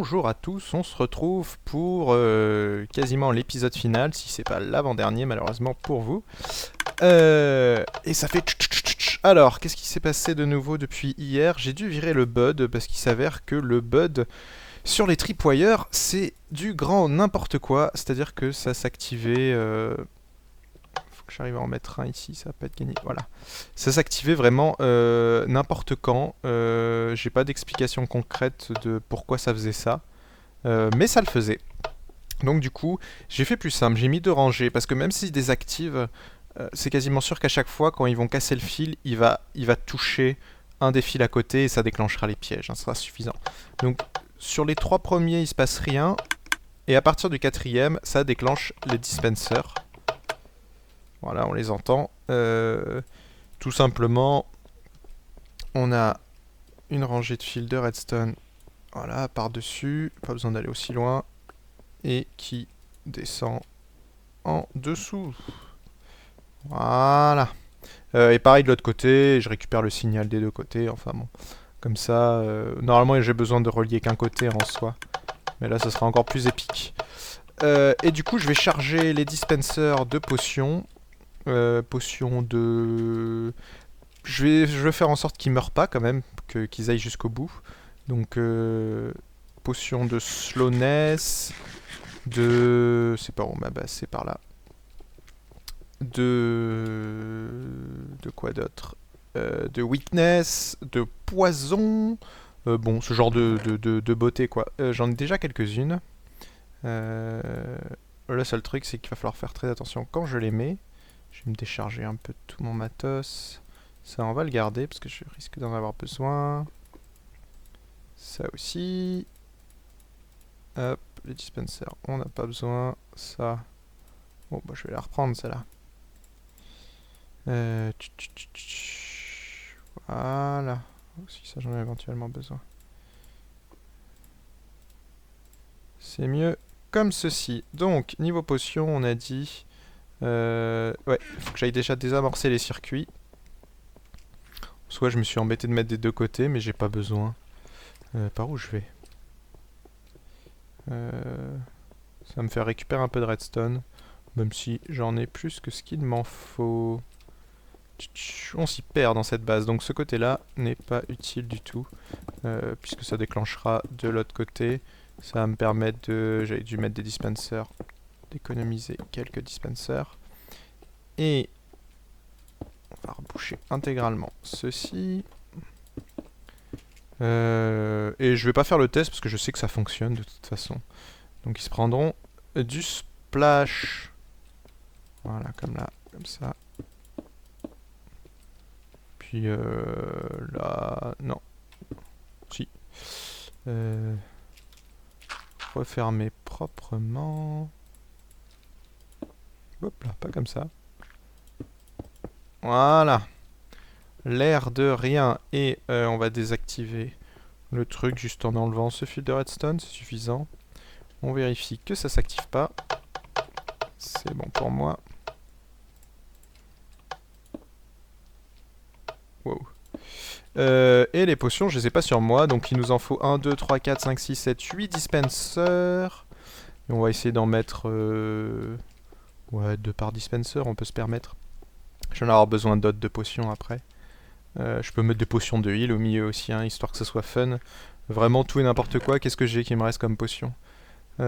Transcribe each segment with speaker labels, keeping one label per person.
Speaker 1: bonjour à tous, on se retrouve pour quasiment l'épisode final, si c'est pas l'avant-dernier malheureusement pour vous. Et ça fait... Alors, qu'est-ce qui s'est passé de nouveau depuis hier? J'ai dû virer le bud parce qu'il s'avère que le bud sur les tripwires c'est du grand n'importe quoi, c'est-à-dire que ça s'activait... Faut que j'arrive à en mettre un ici, ça va pas être gagné. Voilà. Ça s'activait vraiment n'importe quand. J'ai pas d'explication concrète de pourquoi ça faisait ça. Mais ça le faisait. Donc du coup, j'ai fait plus simple. J'ai mis 2 rangées. Parce que même s'ils désactivent, c'est quasiment sûr qu'à chaque fois, quand ils vont casser le fil, il va toucher un des fils à côté et ça déclenchera les pièges. Ça sera suffisant. Donc sur les 3 premiers, il se passe rien. Et à partir du 4e, ça déclenche les dispensers. Voilà, on les entend. Tout simplement, on a une rangée de fils de redstone, voilà, par-dessus, pas besoin d'aller aussi loin, et qui descend en dessous. Voilà. Et pareil de l'autre côté, je récupère le signal des deux côtés, enfin bon. Comme ça, normalement j'ai besoin de relier qu'un côté en soi, mais là ça sera encore plus épique. Et du coup je vais charger les dispensers de potions. Potions de... Je vais faire en sorte qu'ils meurent pas quand même, qu'ils aillent jusqu'au bout. Donc potion de slowness, de... C'est par où ma base? C'est par là. De quoi d'autre? De weakness, de poison... bon, ce genre de beauté quoi. J'en ai déjà quelques-unes. Le seul truc c'est qu'il va falloir faire très attention quand je les mets. Je vais me décharger un peu de tout mon matos. Ça, on va le garder parce que je risque d'en avoir besoin. Ça aussi. Hop, les dispensers, on n'a pas besoin. Ça. Bon, bah, je vais la reprendre, celle-là. Voilà. Si ça, j'en ai éventuellement besoin. C'est mieux comme ceci. Donc, niveau potion, on a dit... ouais, il faut que j'aille déjà désamorcer les circuits. Soit je me suis embêté de mettre des deux côtés, mais j'ai pas besoin. Par où je vais? Ça va me faire récupérer un peu de redstone. Même si j'en ai plus que ce qu'il m'en faut. On s'y perd dans cette base. Donc ce côté-là n'est pas utile du tout. Puisque ça déclenchera de l'autre côté. Ça va me permettre de... J'avais dû mettre des dispensers. D'économiser quelques dispensers. Et... on va reboucher intégralement ceci. Et je vais pas faire le test parce que je sais que ça fonctionne de toute façon. Donc ils se prendront du splash. Voilà, comme là, comme ça. Puis là, non. Si. Refermer proprement. Hop là, pas comme ça. Voilà. L'air de rien. Et on va désactiver le truc juste en enlevant ce fil de redstone, c'est suffisant. On vérifie que ça s'active pas. C'est bon pour moi. Wow. Et les potions, je les ai pas sur moi, donc il nous en faut 1, 2, 3, 4, 5, 6, 7, 8 dispensers. Et on va essayer d'en mettre... ouais, 2 par dispenser, on peut se permettre. J'en ai avoir besoin d'autres de potions après. Je peux mettre des potions de heal au milieu aussi, hein, histoire que ce soit fun. Vraiment tout et n'importe quoi. Qu'est-ce que j'ai qui me reste comme potion? Et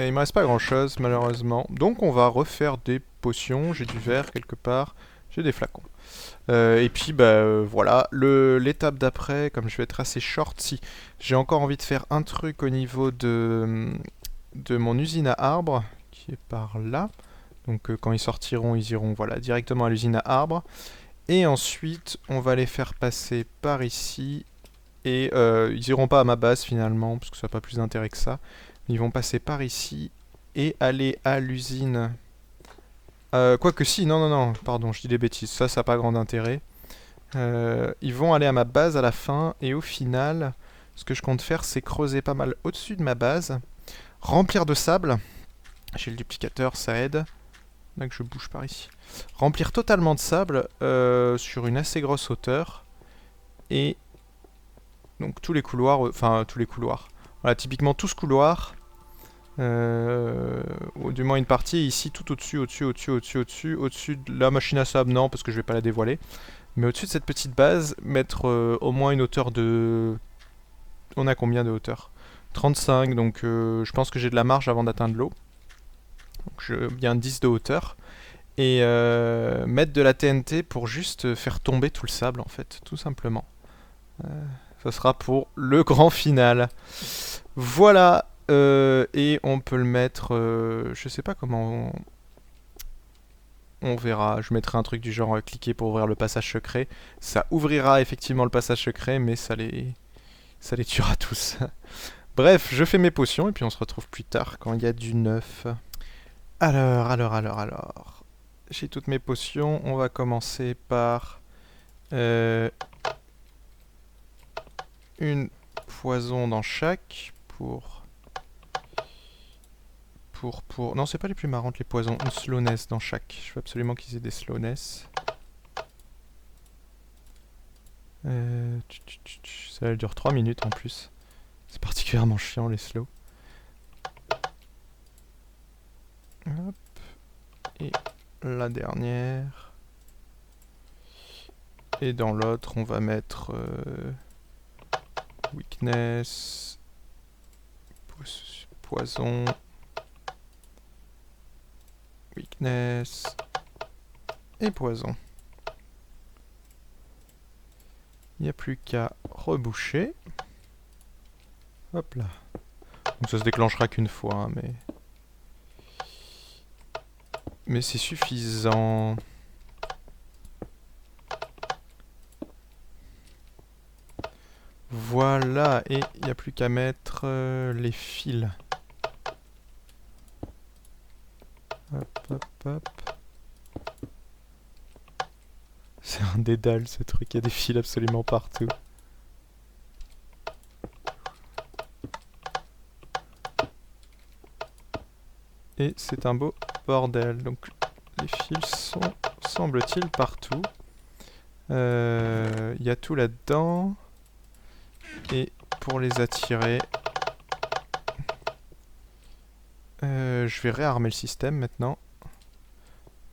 Speaker 1: il me reste pas grand chose malheureusement. Donc on va refaire des potions. J'ai du verre quelque part. J'ai des flacons. Et puis bah voilà. L'étape d'après, comme je vais être assez short, si j'ai encore envie de faire un truc au niveau de mon usine à arbres, qui est par là. Donc quand ils sortiront, ils iront voilà, directement à l'usine à arbres. Et ensuite, on va les faire passer par ici. Et ils iront pas à ma base finalement, parce que ça n'a pas plus d'intérêt que ça. Ils vont passer par ici et aller à l'usine. Quoique si, non, non, non, pardon, je dis des bêtises. Ça n'a pas grand intérêt. Ils vont aller à ma base à la fin. Et au final, ce que je compte faire, c'est creuser pas mal au-dessus de ma base. Remplir de sable. J'ai le duplicateur, ça aide. Là que je bouge par ici. Remplir totalement de sable sur une assez grosse hauteur. Et donc tous les couloirs, enfin tous les couloirs. Voilà, typiquement tout ce couloir, ou du moins une partie ici, tout au-dessus, au-dessus de la machine à sable, non, parce que je vais pas la dévoiler. Mais au-dessus de cette petite base, mettre au moins une hauteur de... On a combien de hauteur? 35, donc je pense que j'ai de la marge avant d'atteindre l'eau. Donc bien 10 de hauteur. Et mettre de la TNT pour juste faire tomber tout le sable, en fait, tout simplement. Ça sera pour le grand final. Voilà. Et on peut le mettre... je sais pas comment... On verra. Je mettrai un truc du genre cliquer pour ouvrir le passage secret. Ça ouvrira effectivement le passage secret, mais ça les tuera tous. Bref, je fais mes potions et puis on se retrouve plus tard quand il y a du neuf. Alors. J'ai toutes mes potions. On va commencer par une poison dans chaque pour... Non, c'est pas les plus marrantes les poisons. Une slowness dans chaque. Je veux absolument qu'ils aient des slowness. Ça elle dure 3 minutes en plus. C'est particulièrement chiant les slow. Hop. Et la dernière. Et dans l'autre, on va mettre weakness, poison, weakness et poison. Il n'y a plus qu'à reboucher. Hop là. Donc ça se déclenchera qu'une fois, hein, mais c'est suffisant. Voilà, et il n'y a plus qu'à mettre les fils. Hop. C'est un dédale ce truc, il y a des fils absolument partout. Et c'est un beau bordel. Donc les fils sont, semble-t-il, partout. Il y a tout là-dedans. Et pour les attirer, je vais réarmer le système maintenant.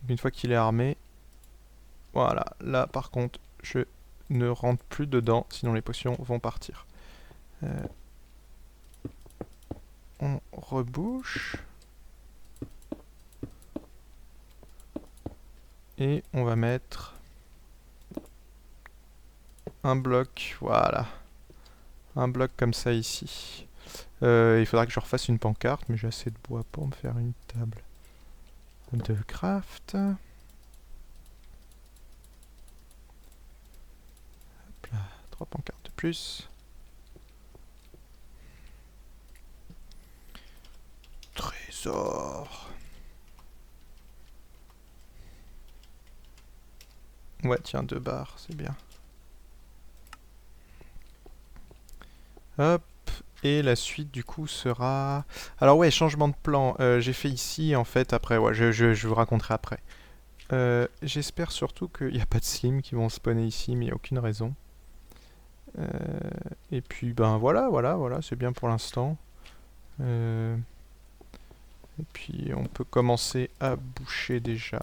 Speaker 1: Une fois qu'il est armé, voilà, là par contre je ne rentre plus dedans, sinon les potions vont partir. On rebouche. Et on va mettre un bloc, voilà. Un bloc comme ça ici. Il faudra que je refasse une pancarte, mais j'ai assez de bois pour me faire une table de craft. Hop là, 3 pancartes de plus. Trésor. Ouais, tiens, 2 barres, c'est bien. Hop. Et la suite du coup sera... Alors ouais, changement de plan. J'ai fait ici en fait après. Ouais, je vous raconterai après. J'espère surtout qu'il n'y a pas de slim qui vont spawner ici, mais il n'y a aucune raison. Et puis ben voilà, c'est bien pour l'instant. Et puis on peut commencer à boucher déjà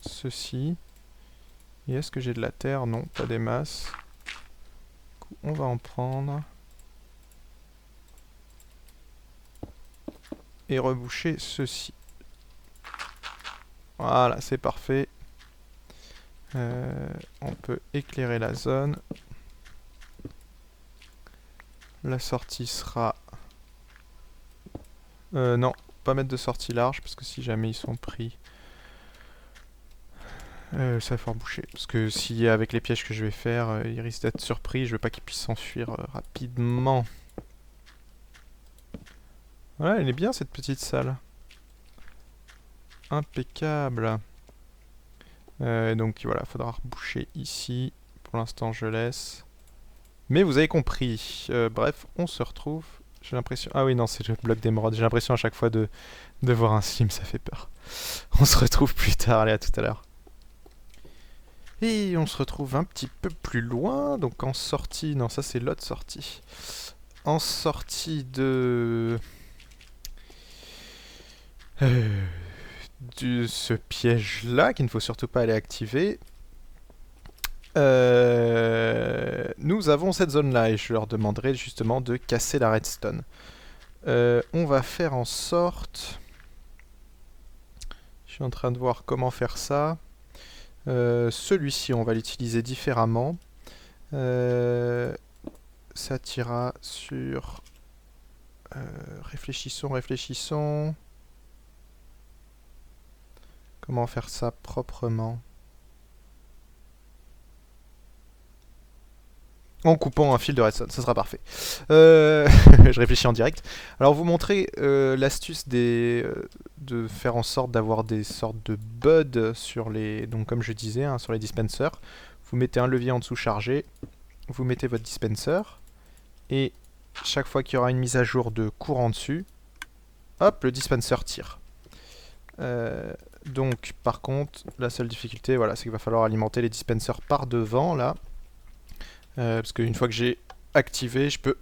Speaker 1: ceci. Et est-ce que j'ai de la terre? Non, pas des masses. Du coup, on va en prendre. Et reboucher ceci. Voilà, c'est parfait. On peut éclairer la zone. La sortie sera... non, pas mettre de sortie large, parce que si jamais ils sont pris... ça va falloir boucher. Parce que si avec les pièges que je vais faire, ils risquent d'être surpris, je veux pas qu'ils puissent s'enfuir rapidement. Voilà, elle est bien cette petite salle. Impeccable. Donc voilà, il faudra reboucher ici. Pour l'instant, je laisse. Mais vous avez compris. Bref, on se retrouve. J'ai l'impression... Ah oui, non, c'est le bloc d'émeraude. J'ai l'impression à chaque fois de voir un slim, ça fait peur. On se retrouve plus tard. Allez, à tout à l'heure. Et on se retrouve un petit peu plus loin, donc en sortie... Non, ça c'est l'autre sortie. En sortie euh, de ce piège-là, qu'il ne faut surtout pas aller activer, nous avons cette zone-là, et je leur demanderai justement de casser la redstone. On va faire en sorte... Je suis en train de voir comment faire ça. Celui-ci, on va l'utiliser différemment. Ça tirera sur... réfléchissons, réfléchissons. Comment faire ça proprement? En coupant un fil de redstone, ça sera parfait. Je réfléchis en direct. Alors vous montrer l'astuce de faire en sorte d'avoir des sortes de buds sur les... Donc comme je disais, hein, sur les dispensers. Vous mettez un levier en dessous chargé, vous mettez votre dispenser, et chaque fois qu'il y aura une mise à jour de courant dessus, hop, le dispenser tire. Donc par contre, la seule difficulté, voilà, c'est qu'il va falloir alimenter les dispensers par devant, là. Parce qu'une fois que j'ai activé, je peux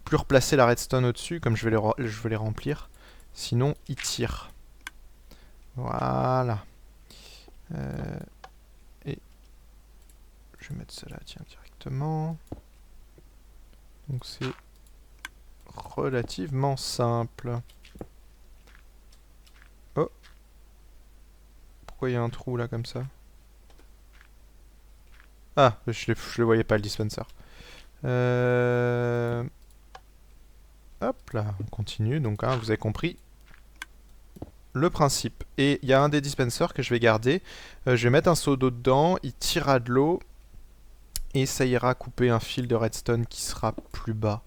Speaker 1: plus replacer la redstone au-dessus, comme je vais les remplir. Sinon, il tire. Voilà. Et je vais mettre ça là, tiens, directement. Donc c'est relativement simple. Oh. Pourquoi il y a un trou là comme ça? Ah, je le voyais pas le dispenser. Hop là, on continue. Donc hein, vous avez compris le principe. Et il y a un des dispensers que je vais garder. Je vais mettre un seau d'eau dedans, il tirera de l'eau. Et ça ira couper un fil de redstone qui sera plus bas.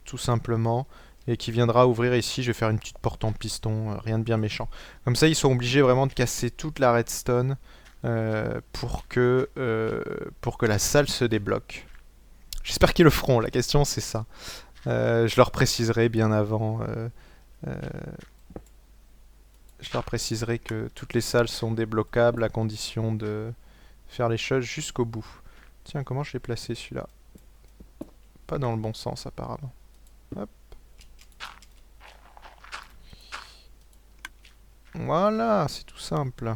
Speaker 1: Tout simplement. Et qui viendra ouvrir ici. Je vais faire une petite porte en piston, rien de bien méchant. Comme ça, ils sont obligés vraiment de casser toute la redstone pour que la salle se débloque. J'espère qu'ils le feront, la question c'est ça. Je leur préciserai bien avant. Je leur préciserai que toutes les salles sont débloquables à condition de faire les choses jusqu'au bout. Tiens, comment je l'ai placé celui-là? Pas dans le bon sens apparemment. Hop. Voilà, c'est tout simple.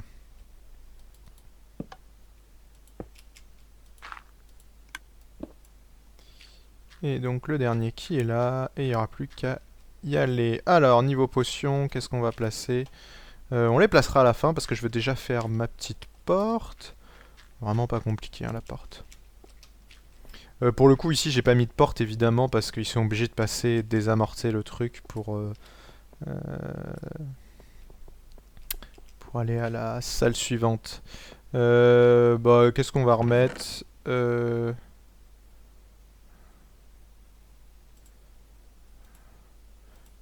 Speaker 1: Et donc le dernier qui est là, et il n'y aura plus qu'à y aller. Alors, niveau potion, qu'est-ce qu'on va placer? On les placera à la fin parce que je veux déjà faire ma petite porte. Vraiment pas compliqué hein, la porte. Pour le coup ici j'ai pas mis de porte évidemment parce qu'ils sont obligés de passer, désamorcer le truc pour aller à la salle suivante. Bah qu'est-ce qu'on va remettre?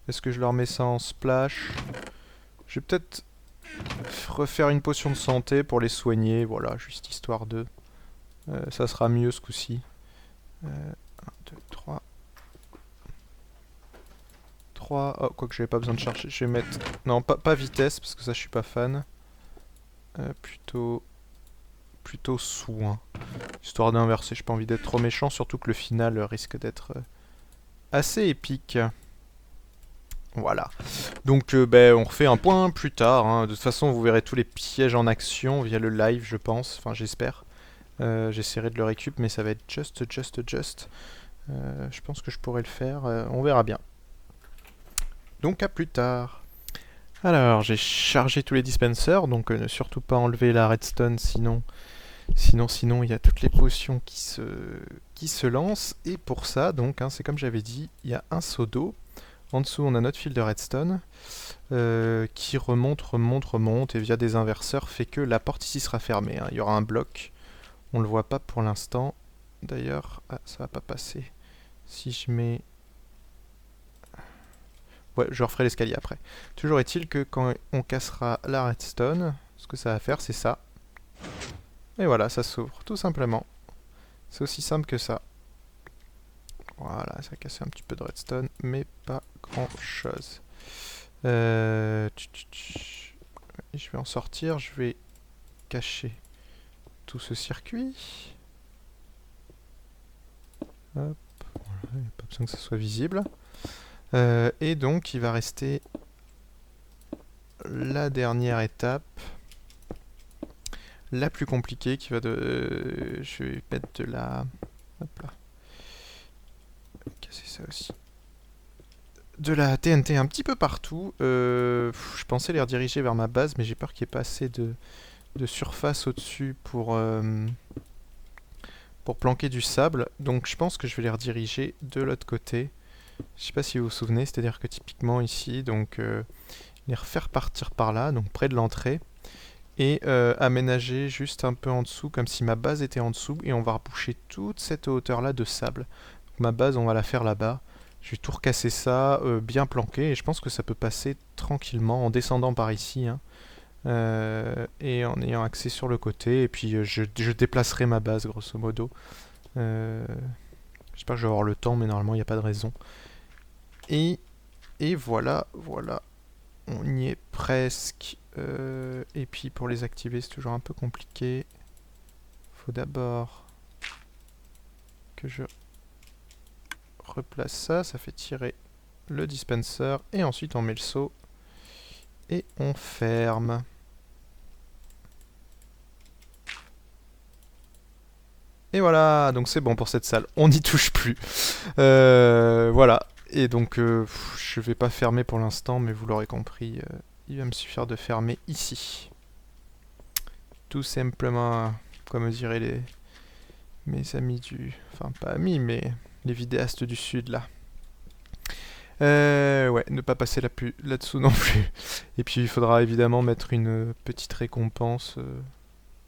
Speaker 1: Est-ce que je leur mets ça en splash? Je vais peut-être refaire une potion de santé pour les soigner, voilà, juste histoire de... ça sera mieux ce coup-ci. 1, 2, 3. 3. Oh, quoique j'avais pas besoin de charger. Je vais mettre... Non, pas vitesse, parce que ça je suis pas fan. Plutôt soin. Histoire d'inverser, j'ai pas envie d'être trop méchant, surtout que le final risque d'être assez épique. Voilà. Donc ben, on refait un point plus tard. Hein. De toute façon, vous verrez tous les pièges en action via le live, je pense. Enfin, j'espère. J'essaierai de le récup, mais ça va être just. Je pense que je pourrais le faire. On verra bien. Donc à plus tard. Alors, j'ai chargé tous les dispensers, donc ne surtout pas enlever la redstone, sinon il y a toutes les potions qui se lancent. Et pour ça, donc, hein, c'est comme j'avais dit, il y a un seau d'eau. En dessous, on a notre fil de redstone qui remonte, et via des inverseurs fait que la porte ici sera fermée. Hein. Il y aura un bloc. On le voit pas pour l'instant. D'ailleurs, ah, ça va pas passer. Si je mets... Ouais, je referai l'escalier après. Toujours est-il que quand on cassera la redstone, ce que ça va faire, c'est ça. Et voilà, ça s'ouvre, tout simplement. C'est aussi simple que ça. Voilà, ça a cassé un petit peu de redstone, mais pas grand-chose. Je vais en sortir, je vais cacher tout ce circuit. Hop, voilà, il n'y a pas besoin que ça soit visible. Et donc il va rester la dernière étape, la plus compliquée, qui va de... je vais mettre de la... Hop là. Casser ça aussi. De la TNT un petit peu partout. Je pensais les rediriger vers ma base, mais j'ai peur qu'il n'y ait pas assez de surface au-dessus pour planquer du sable. Donc je pense que je vais les rediriger de l'autre côté. Je sais pas si vous vous souvenez, c'est-à-dire que typiquement ici, donc les refaire partir par là, donc près de l'entrée, et aménager juste un peu en dessous, comme si ma base était en dessous, et on va reboucher toute cette hauteur-là de sable. Donc ma base, on va la faire là-bas. Je vais tout recasser ça, bien planqué, et je pense que ça peut passer tranquillement en descendant par ici, hein, et en ayant accès sur le côté, et puis je déplacerai ma base, grosso modo. J'espère que je vais avoir le temps, mais normalement il n'y a pas de raison. Et voilà, voilà, on y est presque. Et puis pour les activer, c'est toujours un peu compliqué. Faut d'abord que je replace ça, ça fait tirer le dispenser, et ensuite on met le seau et on ferme. Et voilà, donc c'est bon pour cette salle, on n'y touche plus. Voilà, et donc je vais pas fermer pour l'instant, mais vous l'aurez compris, il va me suffire de fermer ici. Tout simplement, comme diraient mes amis du... Enfin, pas amis, mais les vidéastes du sud, là. Ouais, ne pas passer là-dessous non plus. Et puis, il faudra évidemment mettre une petite récompense.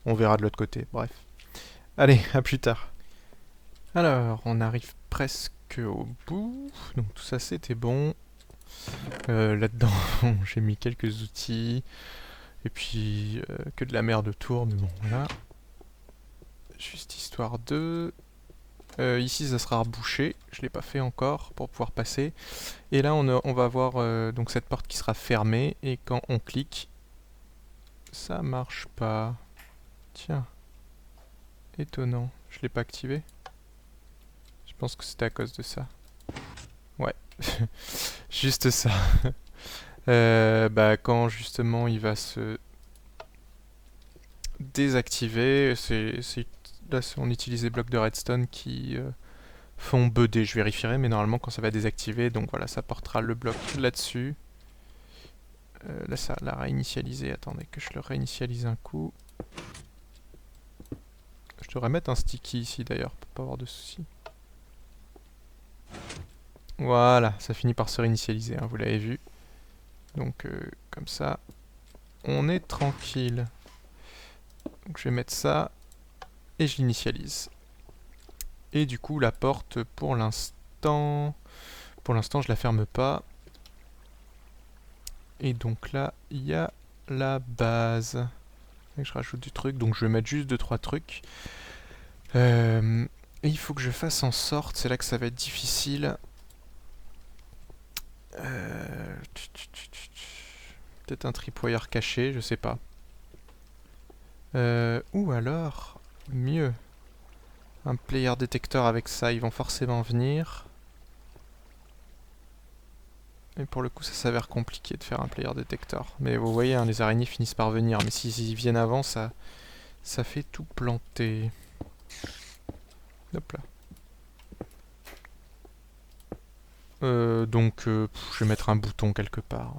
Speaker 1: On verra de l'autre côté, bref. Allez, à plus tard. Alors, on arrive presque au bout. Donc, tout ça, c'était bon. Là-dedans, j'ai mis quelques outils. Et puis, que de la merde autour, mais bon, voilà. Juste histoire de... ici ça sera rebouché, je l'ai pas fait encore pour pouvoir passer. Et là on va avoir donc cette porte qui sera fermée, et quand on clique, ça marche pas. Tiens, étonnant, je l'ai pas activé. Je pense que c'était à cause de ça. Ouais, juste ça. Bah quand justement il va se désactiver, là on utilise des blocs de redstone qui font BD, je vérifierai, mais normalement quand ça va désactiver, donc voilà, ça portera le bloc là-dessus. Là ça l'a réinitialisé, attendez que je le réinitialise un coup. Je devrais mettre un sticky ici d'ailleurs, pour pas avoir de soucis. Voilà, ça finit par se réinitialiser, hein, vous l'avez vu. Donc comme ça, on est tranquille. Donc je vais mettre ça, et je l'initialise. Et du coup la porte pour l'instant je la ferme pas. Et donc là il y a la base. Et je rajoute du truc, donc je vais mettre juste 2-3 trucs. Et il faut que je fasse en sorte, c'est là que ça va être difficile. Peut-être un tripwire caché, je sais pas. Ou alors, mieux, un player detector avec ça, ils vont forcément venir. Et pour le coup, ça s'avère compliqué de faire un player detector. Mais vous voyez, hein, les araignées finissent par venir. Mais s'ils viennent avant, ça fait tout planter. Hop là. Donc, je vais mettre un bouton quelque part.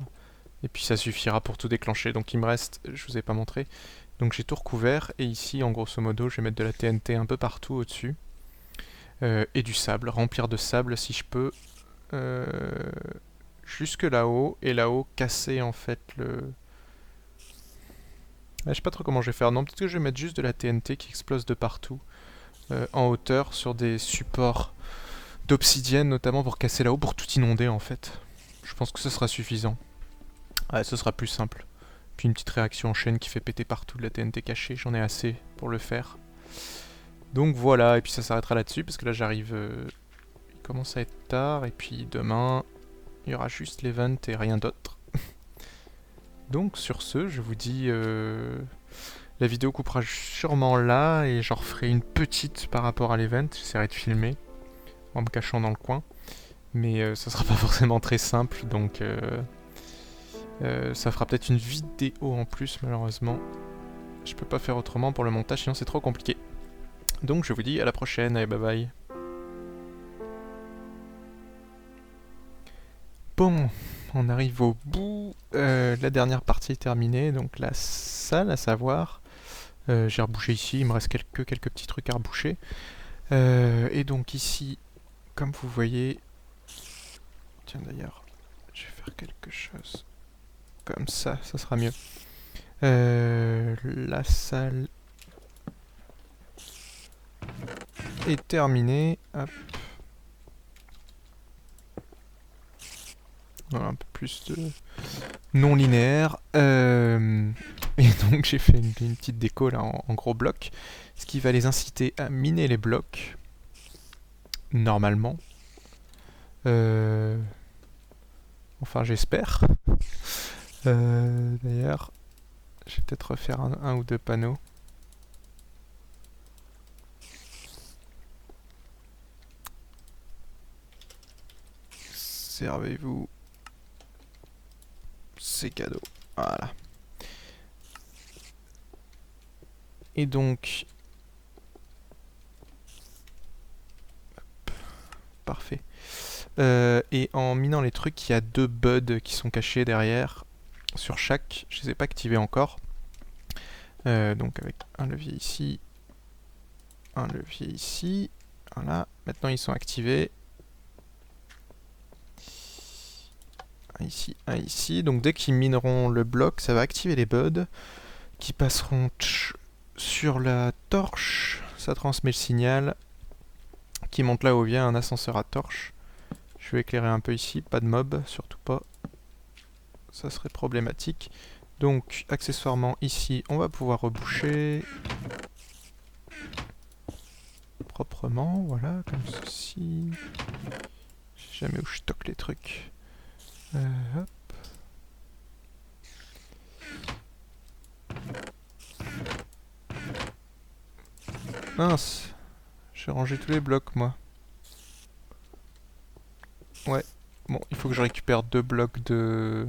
Speaker 1: Et puis ça suffira pour tout déclencher. Donc il me reste, je vous ai pas montré. Donc j'ai tout recouvert. Et ici, en grosso modo, je vais mettre de la TNT un peu partout au-dessus. Et du sable. Remplir de sable si je peux. Jusque là-haut. Et là-haut, casser en fait le... je sais pas trop comment je vais faire. Non, peut-être que je vais mettre juste de la TNT qui explose de partout. En hauteur, sur des supports d'obsidienne notamment, pour casser là-haut, pour tout inonder en fait. Je pense que ce sera suffisant. Ouais, ce sera plus simple. Puis une petite réaction en chaîne qui fait péter partout de la TNT cachée, j'en ai assez pour le faire. Donc voilà, et puis ça s'arrêtera là-dessus, parce que là j'arrive... il commence à être tard, et puis demain, il y aura juste l'event et rien d'autre. Donc sur ce, je vous dis La vidéo coupera sûrement là et j'en referai une petite par rapport à l'event. J'essaierai de filmer en me cachant dans le coin. Mais ça sera pas forcément très simple, donc ça fera peut-être une vidéo en plus malheureusement. Je peux pas faire autrement pour le montage, sinon c'est trop compliqué. Donc je vous dis à la prochaine, allez bye bye. Bon, on arrive au bout. La dernière partie est terminée, donc la salle à savoir. J'ai rebouché ici, il me reste quelques petits trucs à reboucher. Et donc ici, comme vous voyez... Tiens d'ailleurs, je vais faire quelque chose comme ça sera mieux. La salle est terminée. Hop. Voilà, un peu plus de non linéaire. Et donc j'ai fait une petite déco là en gros blocs, ce qui va les inciter à miner les blocs normalement. Enfin j'espère. D'ailleurs, je vais peut-être refaire un ou deux panneaux. Servez-vous. C'est cadeau. Voilà. Et donc... Hop. Parfait. Et en minant les trucs, il y a 2 buds qui sont cachés derrière. Sur chaque, je ne les ai pas activés encore. Donc avec un levier ici, un levier ici. Voilà, maintenant ils sont activés. Un ici, un ici. Donc dès qu'ils mineront le bloc, ça va activer les buds qui passeront sur la torche. Ça transmet le signal qui monte là où vient un ascenseur à torche. Je vais éclairer un peu ici, pas de mob, surtout pas. Ça serait problématique. Donc accessoirement ici, on va pouvoir reboucher proprement, voilà, comme ceci. Je sais jamais où je stocke les trucs. Hop. Mince, j'ai rangé tous les blocs moi. Ouais, bon, il faut que je récupère 2 blocs de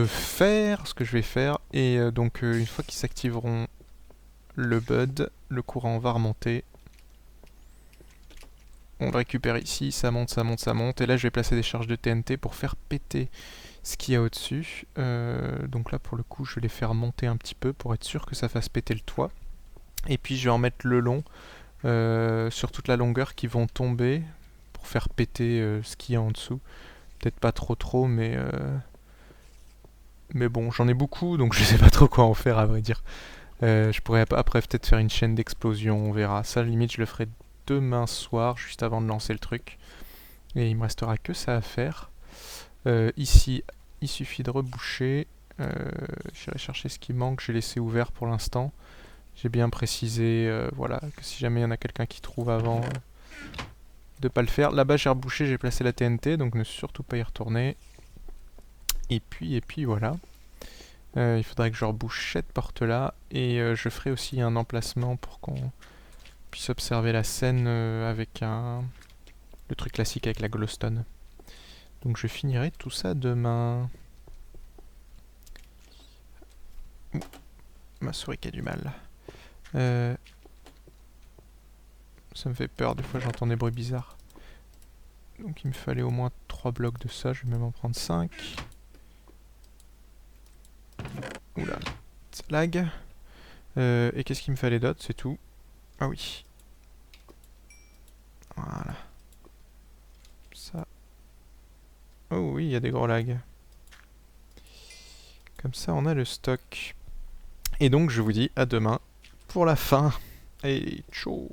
Speaker 1: fer, ce que je vais faire. Et donc une fois qu'ils s'activeront le bud, le courant va remonter. On le récupère ici, ça monte, ça monte, ça monte. Et là je vais placer des charges de TNT pour faire péter ce qu'il y a au-dessus. Donc là pour le coup je vais les faire monter un petit peu pour être sûr que ça fasse péter le toit. Et puis je vais en mettre le long sur toute la longueur qui vont tomber pour faire péter ce qu'il y a en dessous. Peut-être pas trop mais bon j'en ai beaucoup donc je sais pas trop quoi en faire à vrai dire. Je pourrais après peut-être faire une chaîne d'explosion, on verra. Ça limite je le ferai demain soir juste avant de lancer le truc. Et il me restera que ça à faire. Ici il suffit de reboucher. J'irai chercher ce qui manque, j'ai laissé ouvert pour l'instant. J'ai bien précisé voilà, que si jamais il y en a quelqu'un qui trouve avant de pas le faire. Là-bas j'ai rebouché, j'ai placé la TNT, donc ne surtout pas y retourner. Et puis voilà. Il faudrait que je rebouche cette porte là. Et je ferai aussi un emplacement pour qu'on puisse observer la scène avec le truc classique avec la glowstone. Donc je finirai tout ça demain. Ouh, ma souris qui a du mal. Ça me fait peur, des fois j'entends des bruits bizarres. Donc il me fallait au moins 3 blocs de ça, je vais même en prendre 5. Oula, ça lag. Et qu'est-ce qu'il me fallait d'autre, c'est tout. Ah oui. Voilà. Ça. Oh oui, il y a des gros lags. Comme ça on a le stock. Et donc je vous dis à demain pour la fin. Et ciao.